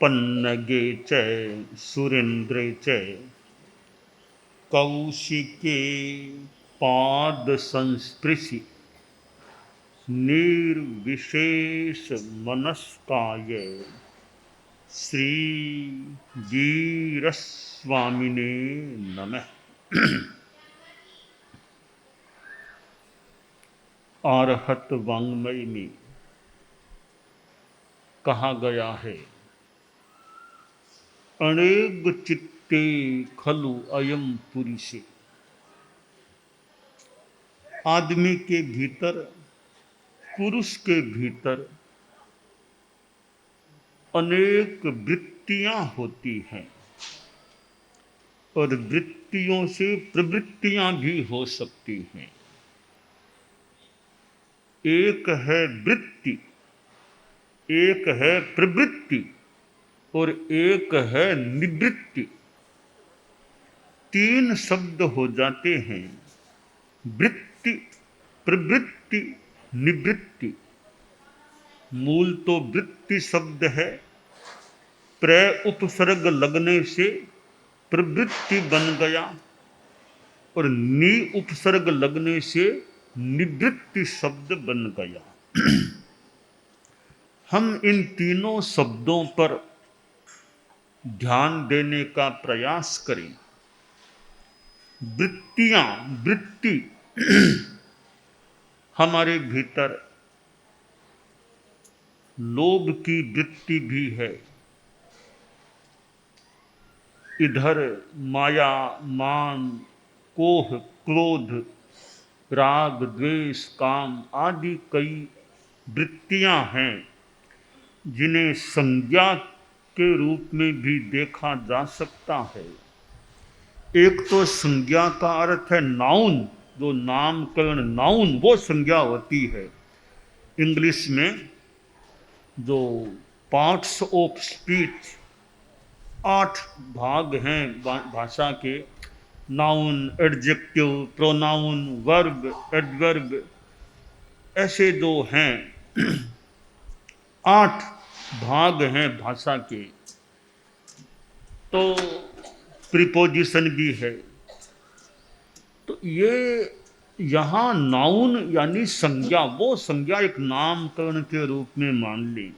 पन्नगे च सुरेन्द्रे च कौशिके पाद संस्पृशि निर्विशेष मनस्काय श्री वीरस्वामिने नमः। आरहत वाङ्मय में कहा गया है, अनेक चित्ते खलु अयम पुरुषे। आदमी के भीतर, पुरुष के भीतर अनेक वृत्तियां होती हैं और वृत्तियों से प्रवृत्तियां भी हो सकती हैं। एक है वृत्ति, एक है प्रवृत्ति और एक है निवृत्ति। तीन शब्द हो जाते हैं, वृत्ति, प्रवृत्ति, निवृत्ति। मूल तो वृत्ति शब्द है, प्रय उपसर्ग लगने से प्रवृत्ति बन गया और नि उपसर्ग लगने से निवृत्ति शब्द बन गया। हम इन तीनों शब्दों पर ध्यान देने का प्रयास करें। वृत्तियां, वृत्ति हमारे भीतर लोभ की वृत्ति भी है, इधर माया, मान, कोह, क्रोध, राग, द्वेष, काम आदि कई वृत्तियां हैं जिन्हें संज्ञा के रूप में भी देखा जा सकता है। एक तो संज्ञा का अर्थ है नाउन, जो नामकरण, नाउन वो संज्ञा होती है। इंग्लिश में जो पार्ट्स ऑफ स्पीच 8 भाग हैं भाषा के, noun, adjective, pronoun, verb, adverb, ऐसे जो हैं 8 भाग हैं भाषा के। तो प्रीपोजिशन भी है। तो ये यहाँ नाउन यानी संज्ञा, वो संज्ञा एक नामकरण के रूप में मान ली।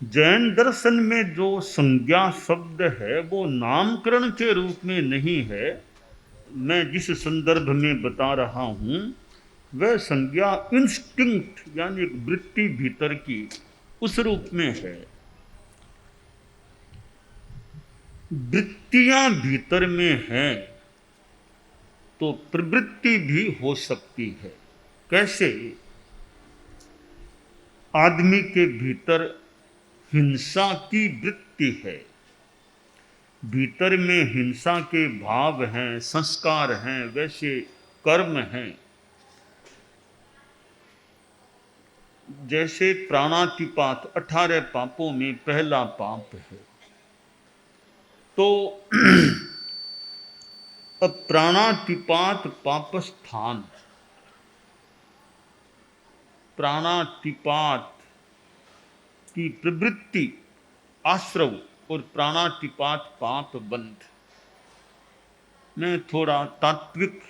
जैन दर्शन में जो संज्ञा शब्द है वो नामकरण के रूप में नहीं है। मैं जिस संदर्भ में बता रहा हूँ वह संज्ञा इंस्टिंक्ट यानी एक वृत्ति भीतर की, उस रूप में है। वृत्तियां भीतर में हैं तो प्रवृत्ति भी हो सकती है। कैसे? आदमी के भीतर हिंसा की वृत्ति है, भीतर में हिंसा के भाव हैं, संस्कार हैं, वैसे कर्म हैं। जैसे प्राणातिपात 18 पापों में पहला पाप है। तो अब प्राणातिपात पापस्थान, प्राणातिपात की प्रवृत्ति आश्रव और प्राणातिपात पाप बंध। मैं थोड़ा तात्विक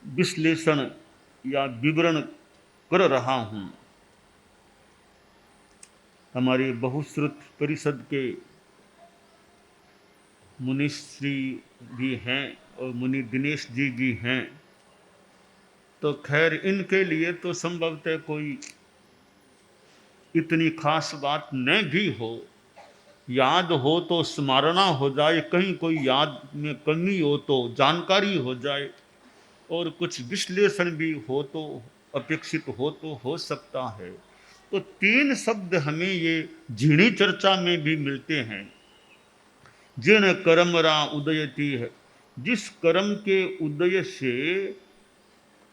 विश्लेषण या विवरण कर रहा हूं। हमारे बहुश्रुत परिषद के मुनिश्री भी हैं और मुनि दिनेश जी भी हैं। तो खैर इनके लिए तो संभवतः कोई इतनी खास बात न भी हो, याद हो तो स्मरणा हो जाए, कहीं कोई याद में कमी हो तो जानकारी हो जाए, और कुछ विश्लेषण भी हो तो अपेक्षित हो तो हो सकता है। तो 3 शब्द हमें ये झीणी चर्चा में भी मिलते हैं। जिन कर्मरा उदयती है, जिस कर्म के उदय से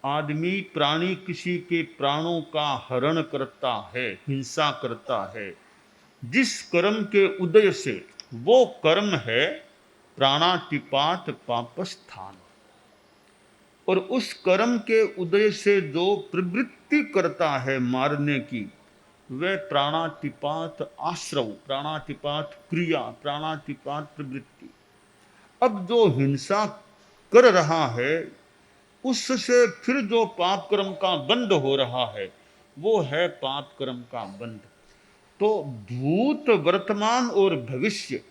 आदमी, प्राणी किसी के प्राणों का हरण करता है, हिंसा करता है, जिस कर्म के उदय से, वो कर्म है प्राणातिपात पापस्थान। और उस कर्म के उदय से जो प्रवृत्ति करता है मारने की, वह प्राणातिपात आश्रव, प्राणातिपात क्रिया, प्राणातिपात प्रवृत्ति। अब जो हिंसा कर रहा है उससे फिर जो पाप कर्म का बंध हो रहा है वो है पाप कर्म का बंध। तो भूत, वर्तमान और भविष्य,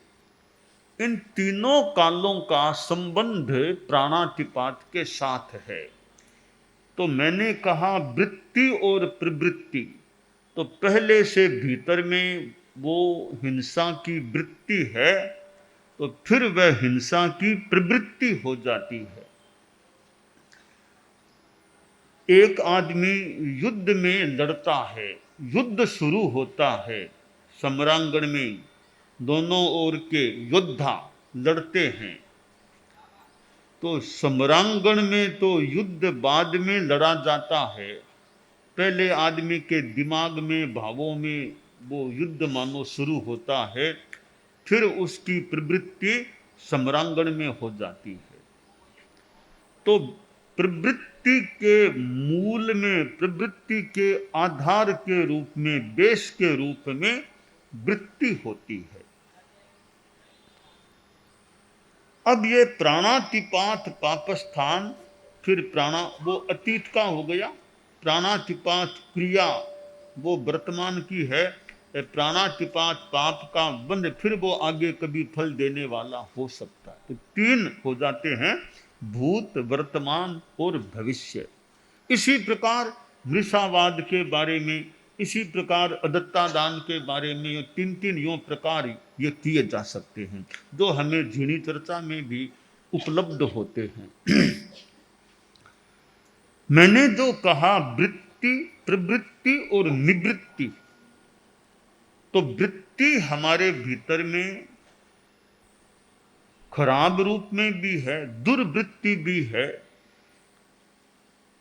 इन तीनों कालों का संबंध प्राणातिपात के साथ है। तो मैंने कहा वृत्ति और प्रवृत्ति, तो पहले से भीतर में वो हिंसा की वृत्ति है, तो फिर वह हिंसा की प्रवृत्ति हो जाती है। एक आदमी युद्ध में लड़ता है, युद्ध शुरू होता है, समरांगण में दोनों ओर के योद्धा लड़ते हैं। तो समरांगण में तो युद्ध बाद में लड़ा जाता है, पहले आदमी के दिमाग में, भावों में वो युद्ध मानो शुरू होता है, फिर उसकी प्रवृत्ति समरांगण में हो जाती है। तो प्रवृत्ति के मूल में, प्रवृत्ति के आधार के रूप में, बेस के रूप में वृत्ति होती है। अब ये प्राणातिपात पापस्थान, फिर वो अतीत का हो गया। प्राणातिपात क्रिया वो वर्तमान की है। प्राणातिपात पाप का बंध फिर वो आगे कभी फल देने वाला हो सकता है। तो तीन हो जाते हैं, भूत, वर्तमान और भविष्य। इसी प्रकार मृषावाद के बारे में, इसी प्रकार अदत्ता दान के बारे में तीन तीन यूं प्रकार ये किए जा सकते हैं, जो हमें झीणी चर्चा में भी उपलब्ध होते हैं। मैंने जो कहा वृत्ति, प्रवृत्ति और निवृत्ति, तो वृत्ति हमारे भीतर में खराब रूप में भी है, दुर्वृत्ति भी है,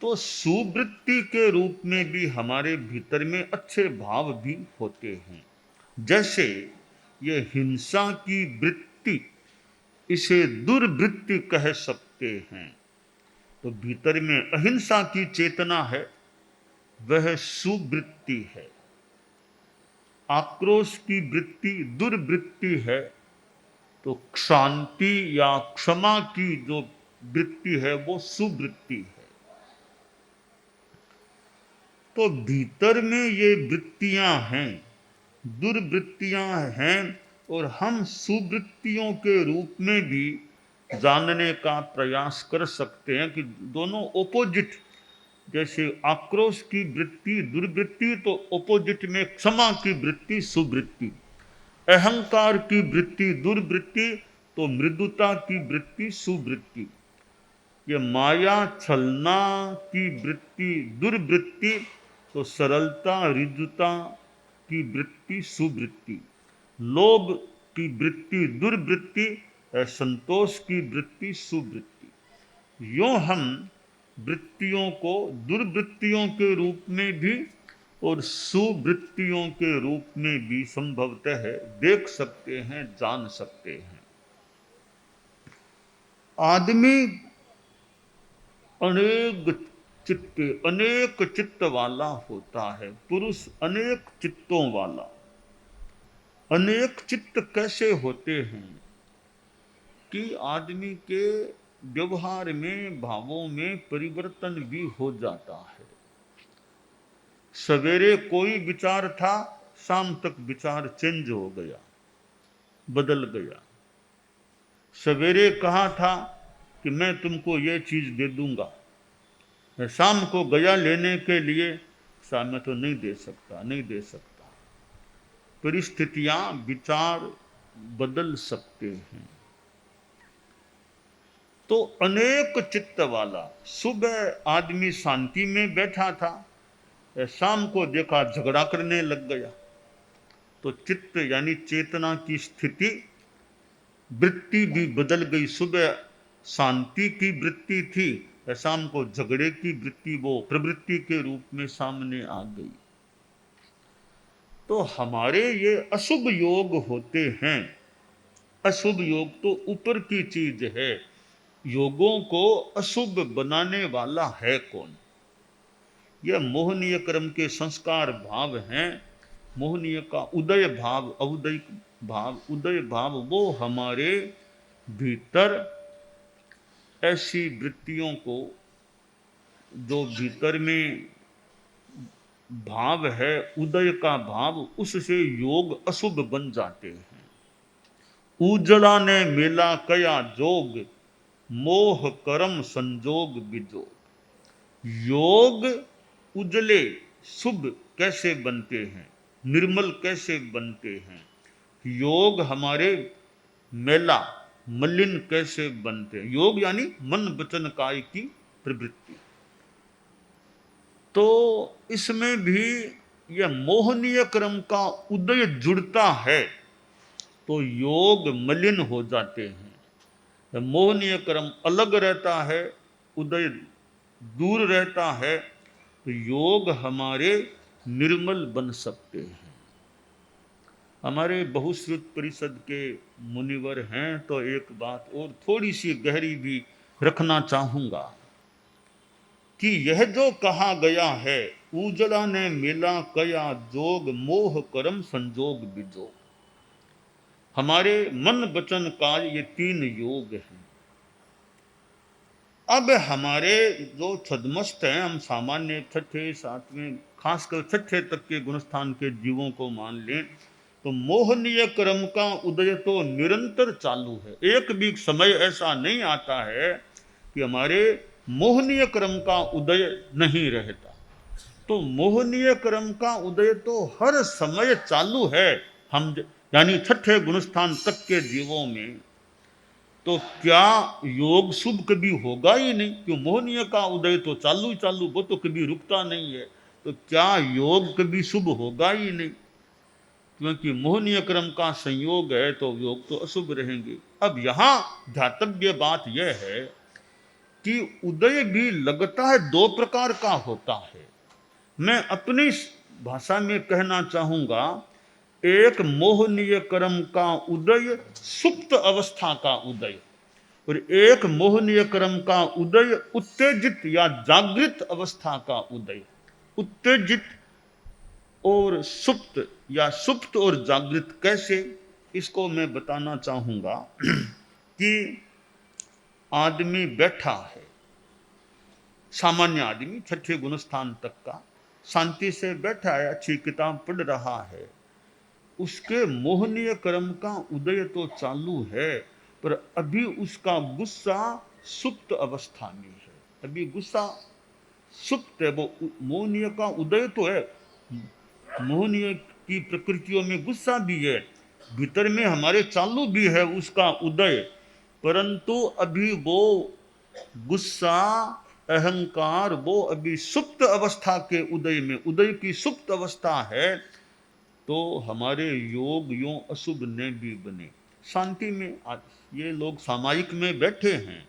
तो सुवृत्ति के रूप में भी हमारे भीतर में अच्छे भाव भी होते हैं। जैसे ये हिंसा की वृत्ति, इसे दुर्वृत्ति कह सकते हैं। तो भीतर में अहिंसा की चेतना है, वह सुवृत्ति है। आक्रोश की वृत्ति दुर्वृत्ति है, तो शांति या क्षमा की जो वृत्ति है वो सुवृत्ति है। तो भीतर में ये वृत्तियां हैं, दुर्वृत्तियां हैं, और हम सुवृत्तियों के रूप में भी जानने का प्रयास कर सकते हैं कि दोनों ओपोजिट, जैसे आक्रोश की वृत्ति दुर्वृत्ति, तो ओपोजिट में क्षमा की वृत्ति सुवृत्ति, अहंकार की वृत्ति दुर्वृत्ति, तो मृदुता की वृत्ति सुवृत्ति, ये माया छलना की वृत्ति दुर्वृत्ति, तो सरलता रिजुता की वृत्ति सुवृत्ति, लोभ की वृत्ति दुर्वृत्ति, संतोष की वृत्ति सुवृत्ति। यूं हम वृत्तियों को दुर्वृत्तियों के रूप में भी और सुवृत्तियों के रूप में भी संभवतः देख सकते हैं, जान सकते हैं। आदमी अनेक चित्त वाला होता है, पुरुष अनेक चित्तों वाला। अनेक चित्त कैसे होते हैं कि आदमी के व्यवहार में, भावों में परिवर्तन भी हो जाता है। सवेरे कोई विचार था, शाम तक विचार चेंज हो गया, बदल गया। सवेरे कहा था कि मैं तुमको ये चीज दे दूंगा, शाम को गया लेने के लिए, शाम में तो नहीं दे सकता, नहीं दे सकता। परिस्थितियां, विचार बदल सकते हैं। तो अनेक चित्त वाला, सुबह आदमी शांति में बैठा था, शाम को देखा झगड़ा करने लग गया। तो चित्त यानी चेतना की स्थिति, वृत्ति भी बदल गई। सुबह शांति की वृत्ति थी, शाम को झगड़े की वृत्ति, वो प्रवृत्ति के रूप में सामने आ गई। तो हमारे ये अशुभ योग होते हैं। अशुभ योग तो ऊपर की चीज है, योगों को अशुभ बनाने वाला है कौन? यह मोहनीय कर्म के संस्कार भाव हैं, मोहनीय का उदय भाव, अउदय भाव, उदय भाव वो हमारे भीतर ऐसी वृत्तियों को, जो भीतर में भाव है उदय का भाव, उससे योग अशुभ बन जाते हैं। उजला ने मेला कया जोग, मोह करम संजोग बिजोग। योग उजले शुभ कैसे बनते हैं, निर्मल कैसे बनते हैं, योग हमारे मेला मलिन कैसे बनते हैं। योग यानी मन वचन काय की प्रवृत्ति। तो इसमें भी यह मोहनीय क्रम का उदय जुड़ता है तो योग मलिन हो जाते हैं। मोहनीय क्रम अलग रहता है, उदय दूर रहता है, तो योग हमारे निर्मल बन सकते हैं। हमारे बहुश्रुत परिषद के मुनिवर हैं, तो एक बात और थोड़ी सी गहरी भी रखना चाहूंगा कि यह जो कहा गया है, उजला ने मेला कया जोग, मोह करम संजोग बिजोग, हमारे मन वचन काज ये 3 योग हैं। अब हमारे जो छद्मस्त हैं, हम सामान्य 6ठे 7वें खासकर 6ठे तक के गुणस्थान के जीवों को मान लें, तो मोहनीय क्रम का उदय तो निरंतर चालू है। एक भी समय ऐसा नहीं आता है कि हमारे मोहनीय क्रम का उदय नहीं रहता। तो मोहनीय क्रम का उदय तो हर समय चालू है, हम यानी 6ठे गुणस्थान तक के जीवों में। तो क्या योग शुभ कभी होगा ही नहीं? क्यों, मोहनीय का उदय तो चालू ही चालू, वो तो कभी रुकता नहीं है। तो क्या योग कभी शुभ होगा ही नहीं? क्योंकि मोहनीय क्रम का संयोग है तो योग तो अशुभ रहेंगे। अब यहां ध्यातव्य बात यह है कि उदय भी लगता है 2 प्रकार का होता है। मैं अपनी भाषा में कहना चाहूंगा, एक मोहनीय क्रम का उदय सुप्त अवस्था का उदय, और एक मोहनीय क्रम का उदय उत्तेजित या जागृत अवस्था का उदय। उत्तेजित और सुप्त या सुप्त और जागृत कैसे, इसको मैं बताना चाहूंगा कि आदमी बैठा है, सामान्य आदमी 6ठे गुणस्थान तक का, शांति से बैठा है, अच्छी किताब पढ़ रहा है, उसके मोहनीय क्रम का उदय तो चालू है, पर अभी उसका गुस्सा सुप्त अवस्था में है। अभी गुस्सा सुप्त है, वो मोहनीय का उदय तो है, मोहनीय की प्रकृतियों में गुस्सा भी है, भीतर में हमारे चालू भी है उसका उदय, परंतु अभी वो गुस्सा अहंकार वो अभी सुप्त अवस्था के उदय में, उदय की सुप्त अवस्था है। तो हमारे योग यों अशुभ न भी बने। शांति में ये लोग सामायिक में बैठे हैं,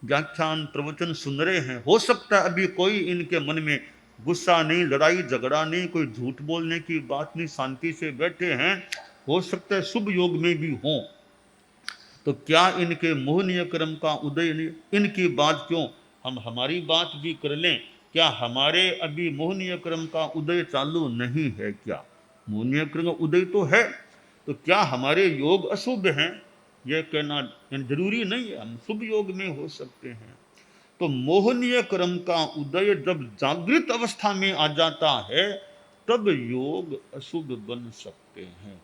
व्याख्यान प्रवचन सुन रहे हैं, हो सकता है अभी कोई इनके मन में गुस्सा नहीं, लड़ाई झगड़ा नहीं, कोई झूठ बोलने की बात नहीं, शांति से बैठे हैं, हो सकता है शुभ योग में भी हों। तो क्या इनके मोहनीय क्रम का उदय नहीं? इनकी बात क्यों, हम हमारी बात भी कर लें, क्या हमारे अभी मोहनीय क्रम का उदय चालू नहीं है? क्या मोहनीय क्रम उदय तो है, तो क्या हमारे योग अशुभ हैं? यह कहना जरूरी नहीं है, हम शुभ योग में हो सकते हैं। तो मोहनीय क्रम का उदय जब जागृत अवस्था में आ जाता है, तब योग अशुभ बन सकते हैं।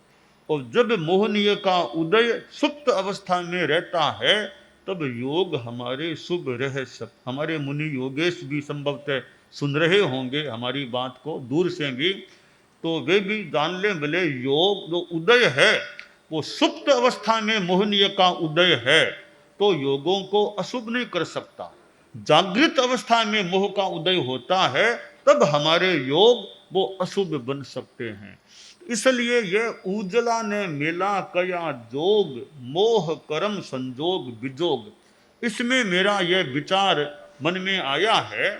और जब मोहनीय का उदय सुप्त अवस्था में रहता है, तब योग हमारे शुभ रह सकते। हमारे मुनि योगेश भी संभवतः सुन रहे होंगे हमारी बात को दूर से भी, तो वे भी जान ले भले योग जो उदय है वो सुप्त अवस्था में मोहनीय का उदय है, तो योगों को अशुभ नहीं कर सकता। जागृत अवस्था में मोह का उदय होता है, तब हमारे योग वो अशुभ बन सकते हैं। इसलिए यह उजला ने मेला कया जोग, मोह करम संजोग बिजोग, इसमें मेरा यह विचार मन में आया है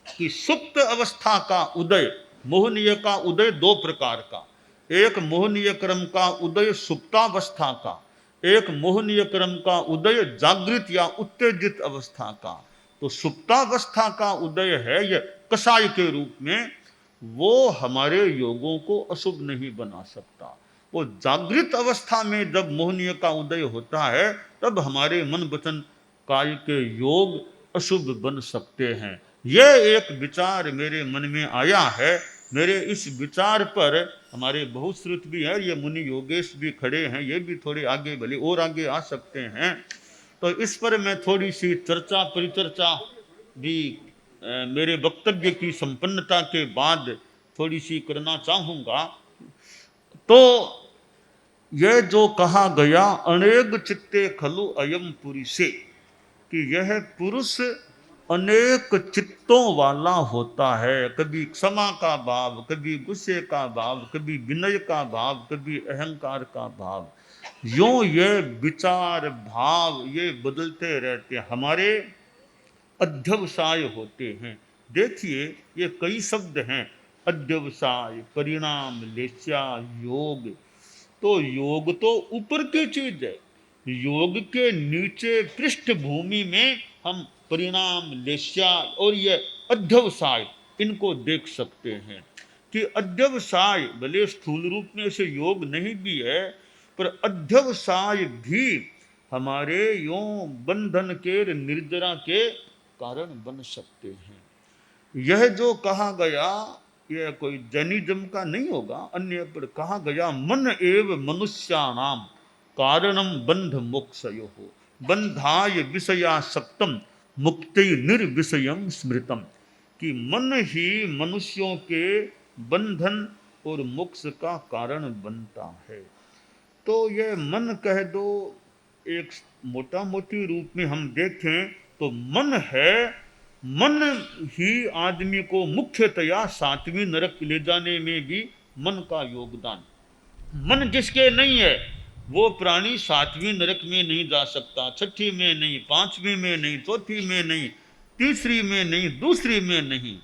कि सुप्त अवस्था का उदय, मोहनीय का उदय 2 प्रकार का, एक मोहनीय क्रम का उदय सुप्तावस्था का, एक मोहनीय क्रम का उदय जागृत या उत्तेजित अवस्था का। तो सुप्तावस्था का उदय है यह कषाय के रूप में, वो हमारे योगों को अशुभ नहीं बना सकता। वो जागृत अवस्था में जब मोहनीय का उदय होता है तब हमारे मन वचन काय के योग अशुभ बन सकते हैं। यह एक विचार मेरे मन में आया है। मेरे इस विचार पर हमारे बहुश्रुत भी है, ये मुनि योगेश भी खड़े हैं, ये भी थोड़े आगे भले और आगे आ सकते हैं। तो इस पर मैं थोड़ी सी चर्चा परिचर्चा भी मेरे वक्तव्य की संपन्नता के बाद थोड़ी सी करना चाहूँगा। तो यह जो कहा गया अनेक चित्ते खलु अयम पुरुषे, कि यह पुरुष अनेक चित्तों वाला होता है। कभी क्षमा का भाव, कभी गुस्से का भाव, कभी विनय का भाव, कभी अहंकार का भाव, यूं ये विचार भाव ये बदलते रहते हैं, हमारे अध्यवसाय होते हैं। देखिए ये कई शब्द हैं, अध्यवसाय, परिणाम, लेस्या, योग। तो योग तो ऊपर की चीज है। योग के नीचे पृष्ठभूमि में हम परिणाम, लेस्या और ये अध्यवसाय इनको देख सकते हैं कि अध्यवसाय भले स्थूल रूप में से योग नहीं भी है, पर अध्यवसाय भी हमारे यों बंधन के निर्जरा के कारण बन सकते हैं। यह जो कहा गया यह कोई जैनिज्म का नहीं होगा, अन्य पर कहा गया मन एव मनुष्याणाम कारणम बंध मोक्षयो हो बंधाय विषयासक्तम मुक्ति निर्विषयम स्मृतम, कि मन ही मनुष्यों के बंधन और मोक्ष का कारण बनता है। तो यह मन कह दो, एक मोटा मोटी रूप में हम देखें तो मन है, मन ही आदमी को मुख्यतया सातवीं नरक ले जाने में भी मन का योगदान। मन जिसके नहीं है वो प्राणी सातवीं नरक में नहीं जा सकता, छठी में नहीं, पांचवी में नहीं, चौथी में नहीं, तीसरी में नहीं, दूसरी में नहीं।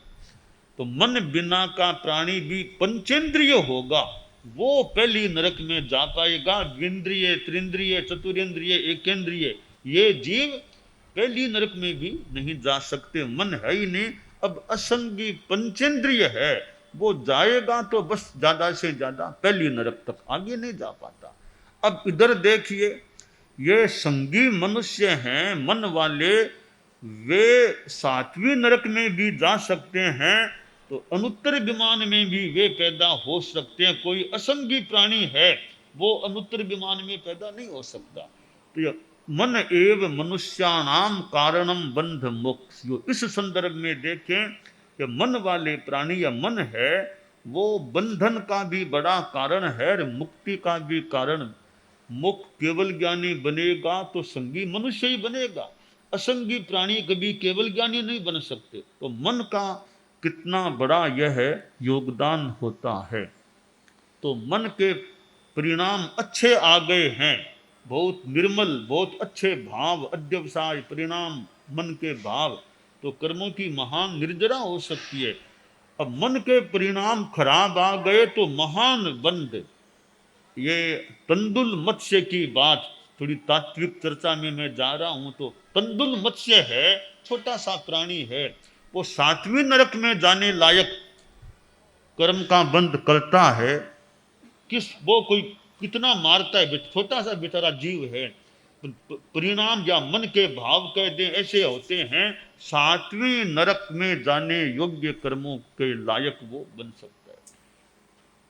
तो मन बिना का प्राणी भी पंचेंद्रिय होगा, वो पहली नरक में जा पाएगा। द्विंद्रिय, त्रिंद्रिय, चतुरेंद्रिय, एकेंद्रिय ये जीव पहली नरक में भी नहीं जा सकते, मन है ही नहीं। अब असंगी पंचेंद्रिय है, वो जाएगा तो बस ज्यादा से ज्यादा पहली नरक तक, आगे नहीं जा पाता। अब इधर देखिए, ये संगी मनुष्य हैं मन वाले, वे सातवीं नरक में भी जा सकते हैं, तो अनुत्तर विमान में भी वे पैदा हो सकते हैं। कोई असंगी प्राणी है वो अनुत्तर विमान में पैदा नहीं हो सकता। तो यह मन एव मनुष्याणाम कारणम बंध मोक्ष, इस संदर्भ में देखें कि मन वाले प्राणी या मन है वो बंधन का भी बड़ा कारण है और मुक्ति का भी कारण। मुक्त केवल ज्ञानी बनेगा तो संगी मनुष्य ही बनेगा, असंगी प्राणी कभी केवल ज्ञानी नहीं बन सकते। तो मन का कितना बड़ा यह योगदान होता है। तो मन के परिणाम अच्छे आ गए हैं, बहुत निर्मल, बहुत अच्छे भाव, अध्यवसाय, परिणाम, मन के भाव, तो कर्मों की महान निर्जरा हो सकती है। अब मन के परिणाम खराब आ गए तो महान बंध। ये तंदुल मत्स्य की बात, थोड़ी तात्विक चर्चा में मैं जा रहा हूं। तो तंदुल मत्स्य है, छोटा सा प्राणी है, वो सातवीं नरक में जाने लायक कर्म का बंध करता है। किस वो कोई कितना मारता है, छोटा सा बेचारा जीव है। परिणाम या मन के भाव कह दें ऐसे होते हैं, सातवीं नरक में जाने योग्य कर्मों के लायक वो बन सकता है।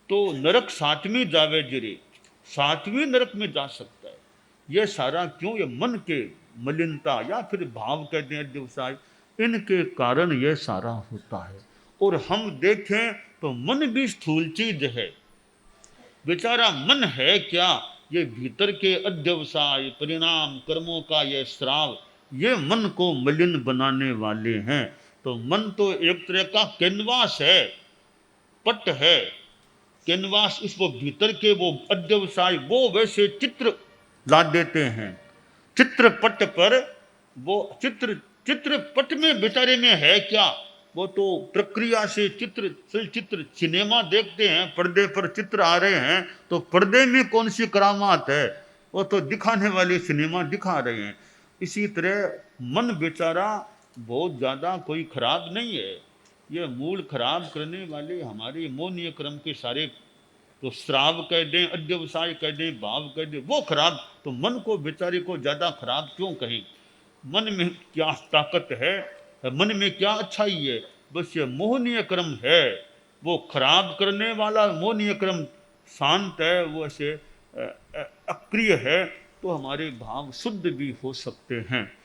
तो नरक सातवीं जावे जिरे, सातवीं नरक में जा सकता है। यह सारा क्यों? ये मन के मलिनता या फिर भाव कह दें अध्यवसाय, इनके कारण यह सारा होता है। और हम देखें तो मन भी स्थूल चीज है, बेचारा मन है क्या? ये भीतर के अध्यवसाय, परिणाम, कर्मों का यह श्राव, ये मन को मलिन बनाने वाले हैं। तो मन तो एक तरह का कैनवास है, पट है, कैनवास। इसको भीतर के वो अध्यवसाय वो वैसे चित्र ला देते हैं चित्रपट पर। वो चित्रपट में बेचारे में है क्या? वो तो प्रक्रिया से चित्र सिनेमा देखते हैं, पर्दे पर चित्र आ रहे हैं, तो पर्दे में कौन सी करामात है? वो तो दिखाने वाले सिनेमा दिखा रहे हैं। इसी तरह मन बेचारा बहुत ज़्यादा कोई खराब नहीं है, ये मूल खराब करने वाले हमारे मोहनीय क्रम के सारे, तो श्राव कह दें, अध्यवसाय कह दें, भाव कह दें, वो खराब, तो मन को बेचारे को ज़्यादा खराब क्यों कहें? मन में क्या ताकत है, मन में क्या अच्छाई है? बस ये मोहनीय क्रम है, वो खराब करने वाला मोहनीय क्रम शांत है, वो ऐसे अक्रिय है, तो हमारे भाव शुद्ध भी हो सकते हैं।